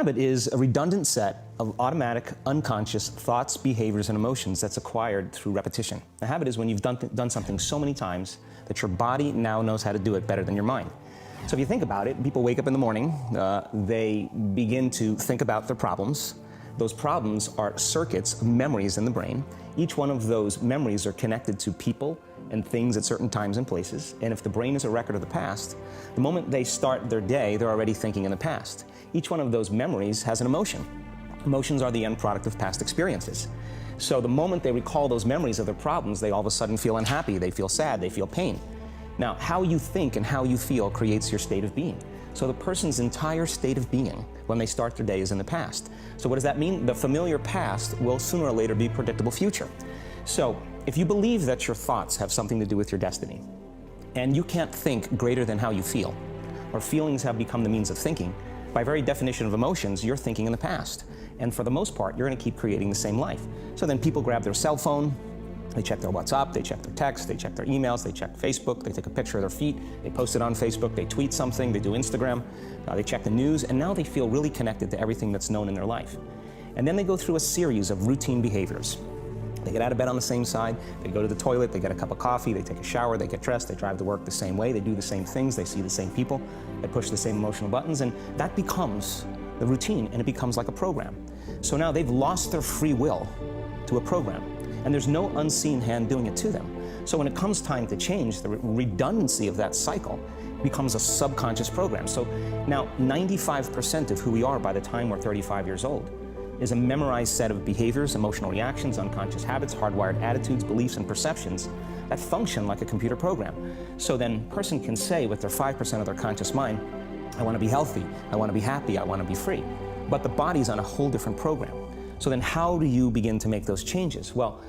habit is a redundant set of automatic, unconscious thoughts, behaviors, and emotions that's acquired through repetition. A habit is when you've done something so many times that your body now knows how to do it better than your mind. So if you think about it, people wake up in the morning, they begin to think about their problems. Those problems are circuits of memories in the brain. Each one of those memories are connected to people and things at certain times and places. And if the brain is a record of the past, the moment they start their day, they're already thinking in the past. Each one of those memories has an emotion. Emotions are the end product of past experiences. So the moment they recall those memories of their problems, they all of a sudden feel unhappy, they feel sad, they feel pain. Now, how you think and how you feel creates your state of being. So the person's entire state of being when they start their day is in the past. So what does that mean? The familiar past will sooner or later be predictable future. So if you believe that your thoughts have something to do with your destiny, and you can't think greater than how you feel, or feelings have become the means of thinking, by very definition of emotions, you're thinking in the past. And for the most part, you're going to keep creating the same life. So then people grab their cell phone, they check their WhatsApp, they check their text, they check their emails, they check Facebook, they take a picture of their feet, they post it on Facebook, they tweet something, they do Instagram, they check the news, and now they feel really connected to everything that's known in their life. And then they go through a series of routine behaviors. They get out of bed on the same side, they go to the toilet, they get a cup of coffee, they take a shower, they get dressed, they drive to work the same way, they do the same things, they see the same people, they push the same emotional buttons, and that becomes the routine, and it becomes like a program. So now they've lost their free will to a program, and there's no unseen hand doing it to them. So when it comes time to change, the redundancy of that cycle becomes a subconscious program. So now 95% of who we are by the time we're 35 years old is a memorized set of behaviors, emotional reactions, unconscious habits, hardwired attitudes, beliefs, and perceptions that function like a computer program. So then a person can say with their 5% of their conscious mind, I want to be healthy, I want to be happy, I want to be free. But the body's on a whole different program. So then how do you begin to make those changes? Well,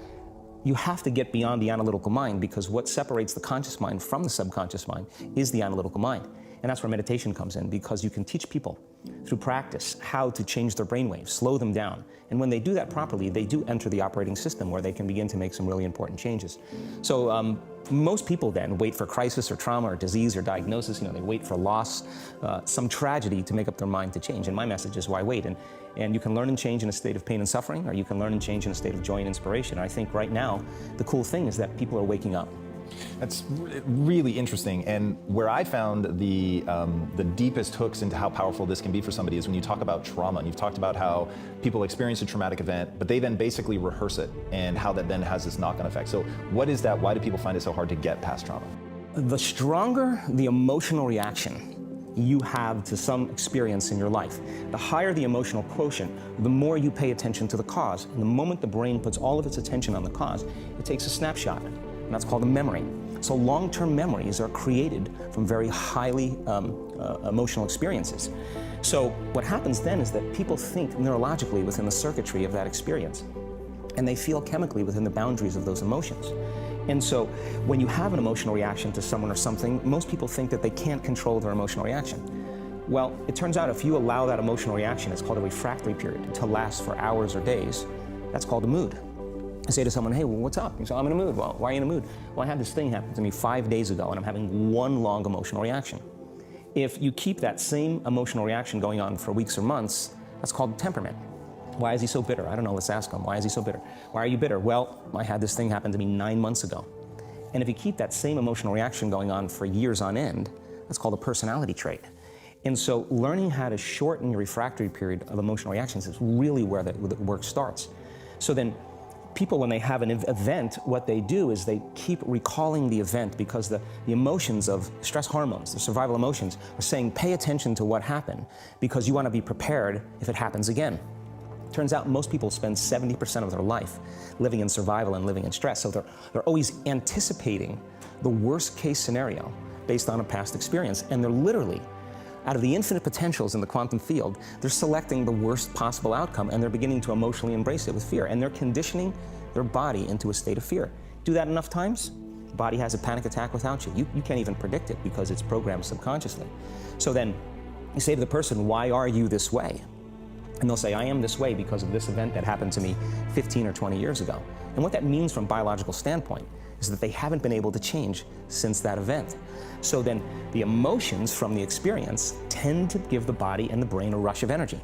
you have to get beyond the analytical mind, because what separates the conscious mind from the subconscious mind is the analytical mind. And that's where meditation comes in, because you can teach people through practice how to change their brainwaves, slow them down. And when they do that properly, they do enter the operating system where they can begin to make some really important changes. So most people then wait for crisis or trauma or disease or diagnosis. They wait for loss, some tragedy to make up their mind to change. And my message is, why wait? And you can learn and change in a state of pain and suffering, or you can learn and change in a state of joy and inspiration. And I think right now, the cool thing is that people are waking up. That's really interesting, and where I found the deepest hooks into how powerful this can be for somebody is when you talk about trauma, and you've talked about how people experience a traumatic event, but they then basically rehearse it, and how that then has this knock-on effect. So what is that? Why do people find it so hard to get past trauma? The stronger the emotional reaction you have to some experience in your life, the higher the emotional quotient, the more you pay attention to the cause. And the moment the brain puts all of its attention on the cause, it takes a snapshot. And that's called a memory. So long-term memories are created from very highly emotional experiences. So what happens then is that people think neurologically within the circuitry of that experience, and they feel chemically within the boundaries of those emotions. And so when you have an emotional reaction to someone or something, most people think that they can't control their emotional reaction. Well, it turns out if you allow that emotional reaction, it's called a refractory period, to last for hours or days, that's called a mood. I say to someone, hey, well, what's up? You say, I'm in a mood. Well, why are you in a mood? Well, I had this thing happen to me 5 days ago, and I'm having one long emotional reaction. If you keep that same emotional reaction going on for weeks or months, that's called temperament. Why is he so bitter? I don't know, let's ask him. Why is he so bitter? Why are you bitter? Well, I had this thing happen to me 9 months ago. And if you keep that same emotional reaction going on for years on end, that's called a personality trait. And so learning how to shorten your refractory period of emotional reactions is really where the work starts. So then people, when they have an event, what they do is they keep recalling the event, because the emotions of stress hormones, the survival emotions, are saying pay attention to what happened, because you want to be prepared if it happens again. Turns out most people spend 70% of their life living in survival and living in stress. So they're always anticipating the worst case scenario based on a past experience. And they're literally, out of the infinite potentials in the quantum field, they're selecting the worst possible outcome, and they're beginning to emotionally embrace it with fear. And they're conditioning their body into a state of fear. Do that enough times, the body has a panic attack without you. You can't even predict it because it's programmed subconsciously. So then you say to the person, why are you this way? And they'll say, I am this way because of this event that happened to me 15 or 20 years ago. And what that means from a biological standpoint is that they haven't been able to change since that event. So then the emotions from the experience tend to give the body and the brain a rush of energy.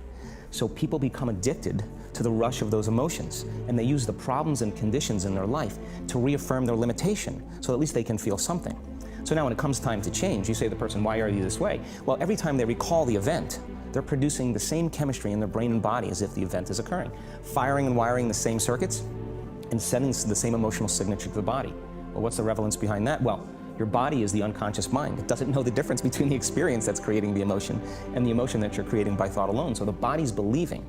So people become addicted to the rush of those emotions, and they use the problems and conditions in their life to reaffirm their limitation, so at least they can feel something. So now when it comes time to change, you say to the person, why are you this way? Well, every time they recall the event, they're producing the same chemistry in their brain and body as if the event is occurring, firing and wiring the same circuits and sending the same emotional signature to the body. Well, what's the relevance behind that? Well, your body is the unconscious mind. It doesn't know the difference between the experience that's creating the emotion and the emotion that you're creating by thought alone. So the body's believing.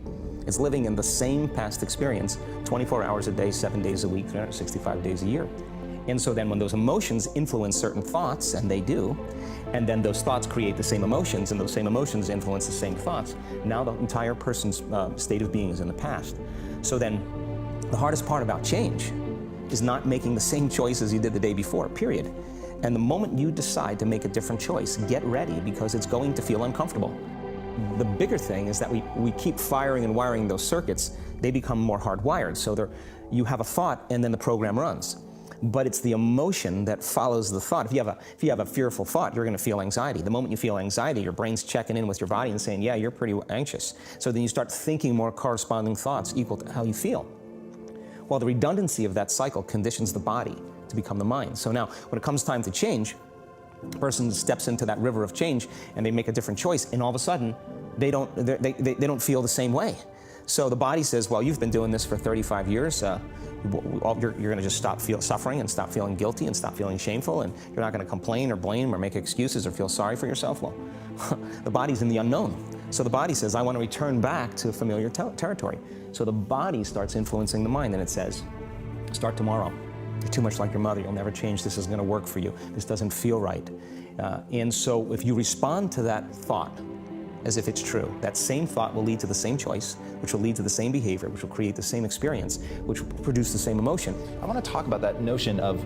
It's living in the same past experience 24 hours a day, 7 days a week, 365 days a year. And so then when those emotions influence certain thoughts, and they do, and then those thoughts create the same emotions, and those same emotions influence the same thoughts, now the entire person's state of being is in the past. So then the hardest part about change is not making the same choices you did the day before, period. And the moment you decide to make a different choice, get ready, because it's going to feel uncomfortable. The bigger thing is that we keep firing and wiring those circuits. They become more hardwired. So you have a thought and then the program runs. But it's the emotion that follows the thought. If you have a fearful thought, you're going to feel anxiety. The moment you feel anxiety, your brain's checking in with your body and saying, yeah, you're pretty anxious. So then you start thinking more corresponding thoughts equal to how you feel. Well, the redundancy of that cycle conditions the body to become the mind. So now, when it comes time to change, the person steps into that river of change and they make a different choice, and all of a sudden, they don't feel the same way. So the body says, well, you've been doing this for 35 years. You're going to just stop suffering and stop feeling guilty and stop feeling shameful, and you're not going to complain or blame or make excuses or feel sorry for yourself. Well, the body's in the unknown. So the body says, I want to return back to familiar territory. So the body starts influencing the mind, and it says, start tomorrow. You're too much like your mother. You'll never change. This isn't going to work for you. This doesn't feel right. And so if you respond to that thought as if it's true, that same thought will lead to the same choice, which will lead to the same behavior, which will create the same experience, which will produce the same emotion. I want to talk about that notion of,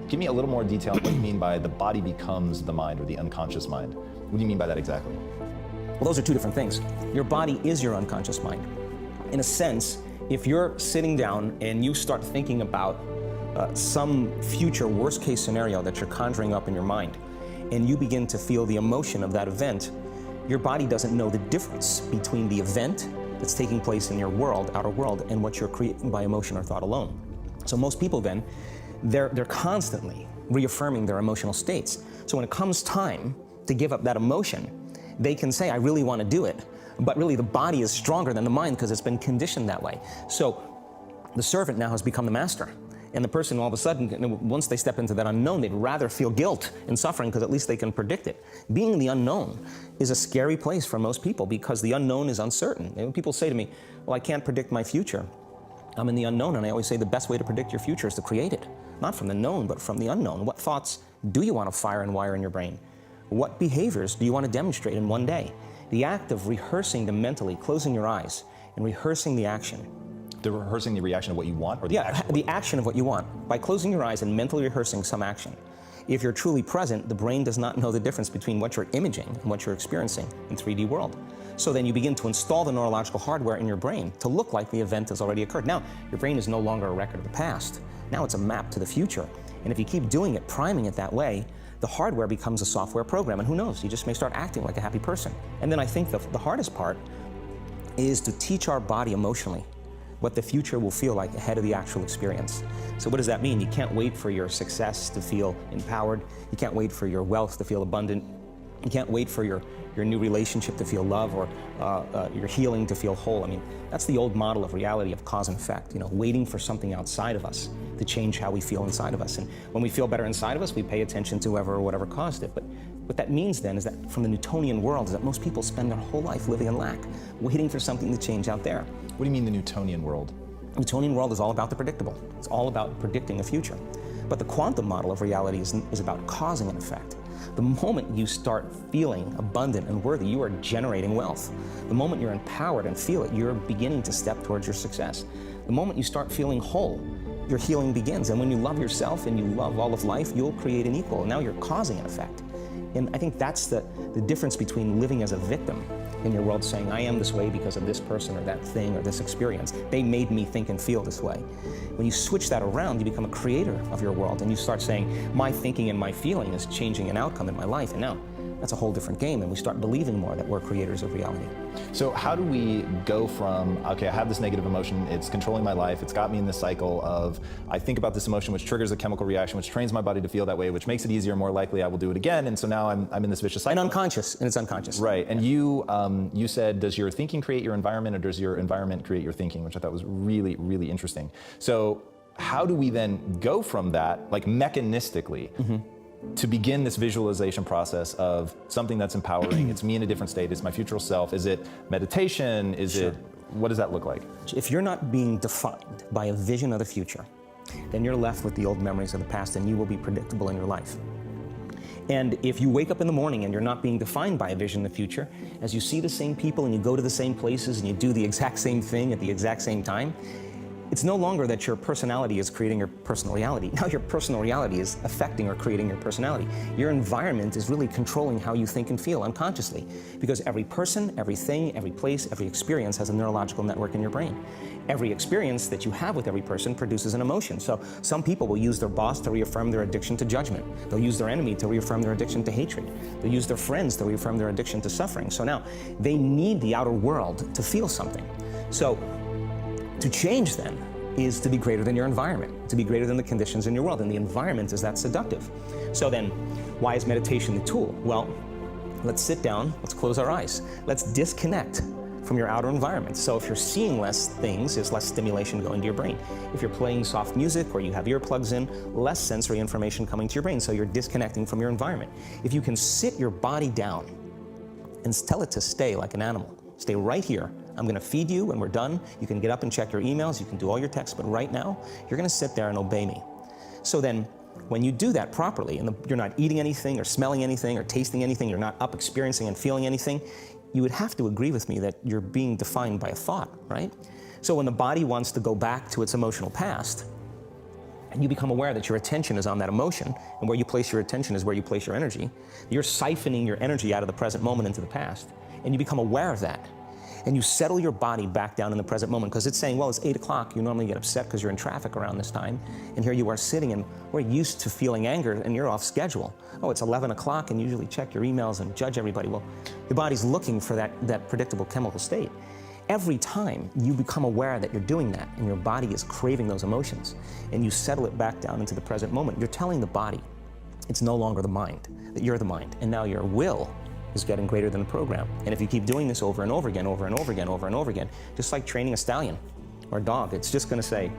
give me a little more detail on what you mean by the body becomes the mind, or the unconscious mind. What do you mean by that exactly? Well, those are two different things. Your body is your unconscious mind. In a sense, if you're sitting down and you start thinking about some future worst case scenario that you're conjuring up in your mind, and you begin to feel the emotion of that event, your body doesn't know the difference between the event that's taking place in your world, outer world, and what you're creating by emotion or thought alone. So most people then, they're constantly reaffirming their emotional states. So when it comes time to give up that emotion, they can say, I really want to do it, but really the body is stronger than the mind because it's been conditioned that way. So the servant now has become the master. And the person all of a sudden, once they step into that unknown, they'd rather feel guilt and suffering because at least they can predict it. Being in the unknown is a scary place for most people because the unknown is uncertain. And people say to me, well, I can't predict my future. I'm in the unknown, and I always say the best way to predict your future is to create it. Not from the known, but from the unknown. What thoughts do you want to fire and wire in your brain? What behaviors do you want to demonstrate in one day? The act of rehearsing them mentally, closing your eyes, and rehearsing the action. Rehearsing the reaction of what you want, or the action? Yeah, the action of what you want, by closing your eyes and mentally rehearsing some action. If you're truly present, the brain does not know the difference between what you're imaging and what you're experiencing in 3D world. So then you begin to install the neurological hardware in your brain to look like the event has already occurred. Now, your brain is no longer a record of the past. Now it's a map to the future. And if you keep doing it, priming it that way, the hardware becomes a software program, and who knows, you just may start acting like a happy person. And then I think the hardest part is to teach our body emotionally what the future will feel like ahead of the actual experience. So what does that mean? You can't wait for your success to feel empowered. You can't wait for your wealth to feel abundant. You can't wait for your new relationship to feel love, or your healing to feel whole. I mean, that's the old model of reality of cause and effect, waiting for something outside of us to change how we feel inside of us. And when we feel better inside of us, we pay attention to whoever or whatever caused it. But what that means then is that from the Newtonian world is that most people spend their whole life living in lack, waiting for something to change out there. What do you mean the Newtonian world? The Newtonian world is all about the predictable. It's all about predicting a future. But the quantum model of reality is about causing an effect. The moment you start feeling abundant and worthy, you are generating wealth. The moment you're empowered and feel it, you're beginning to step towards your success. The moment you start feeling whole, your healing begins. And when you love yourself and you love all of life, you'll create an equal. Now you're causing an effect. And I think that's the difference between living as a victim in your world, saying, I am this way because of this person or that thing or this experience. They made me think and feel this way. When you switch that around, you become a creator of your world, and you start saying, my thinking and my feeling is changing an outcome in my life. And now that's a whole different game, and we start believing more that we're creators of reality. So how do we go from, okay, I have this negative emotion, it's controlling my life, it's got me in this cycle of, I think about this emotion, which triggers a chemical reaction, which trains my body to feel that way, which makes it easier, more likely I will do it again, and so now I'm in this vicious cycle. And unconscious, and it's unconscious. Right, and you said, does your thinking create your environment, or does your environment create your thinking, which I thought was really, really interesting. So how do we then go from that, like mechanistically, to begin this visualization process of something that's empowering? It's me in a different state, it's my future self. Is it meditation? Is it, what does that look like? If you're not being defined by a vision of the future, then you're left with the old memories of the past, and you will be predictable in your life. And if you wake up in the morning and you're not being defined by a vision of the future, as you see the same people and you go to the same places and you do the exact same thing at the exact same time, it's no longer that your personality is creating your personal reality. Now your personal reality is affecting or creating your personality. Your environment is really controlling how you think and feel unconsciously, because every person, everything, every place, every experience has a neurological network in your brain. Every experience that you have with every person produces an emotion. So some people will use their boss to reaffirm their addiction to judgment. They'll use their enemy to reaffirm their addiction to hatred. They'll use their friends to reaffirm their addiction to suffering. So now they need the outer world to feel something. So to change then is to be greater than your environment, to be greater than the conditions in your world, and the environment is that seductive. So then, why is meditation the tool? Well, let's sit down, let's close our eyes. Let's disconnect from your outer environment. So if you're seeing less things, there's less stimulation going to your brain. If you're playing soft music or you have earplugs in, less sensory information coming to your brain, so you're disconnecting from your environment. If you can sit your body down and tell it to stay like an animal, stay right here. I'm going to feed you when we're done. You can get up and check your emails. You can do all your texts, but right now, you're going to sit there and obey me. So then, when you do that properly, and you're not eating anything or smelling anything or tasting anything, you're not up experiencing and feeling anything, you would have to agree with me that you're being defined by a thought, right? So when the body wants to go back to its emotional past, and you become aware that your attention is on that emotion, and where you place your attention is where you place your energy, you're siphoning your energy out of the present moment into the past, and you become aware of that. And you settle your body back down in the present moment, because it's saying, well, it's 8 o'clock. You normally get upset because you're in traffic around this time. And here you are sitting, and we're used to feeling anger, and you're off schedule. Oh, it's 11 o'clock, and you usually check your emails and judge everybody. Well, your body's looking for that predictable chemical state. Every time you become aware that you're doing that, and your body is craving those emotions, and you settle it back down into the present moment, you're telling the body it's no longer the mind, that you're the mind. And now your will is getting greater than the program. And if you keep doing this over and over again, over and over again, over and over again, just like training a stallion or a dog, it's just going to say,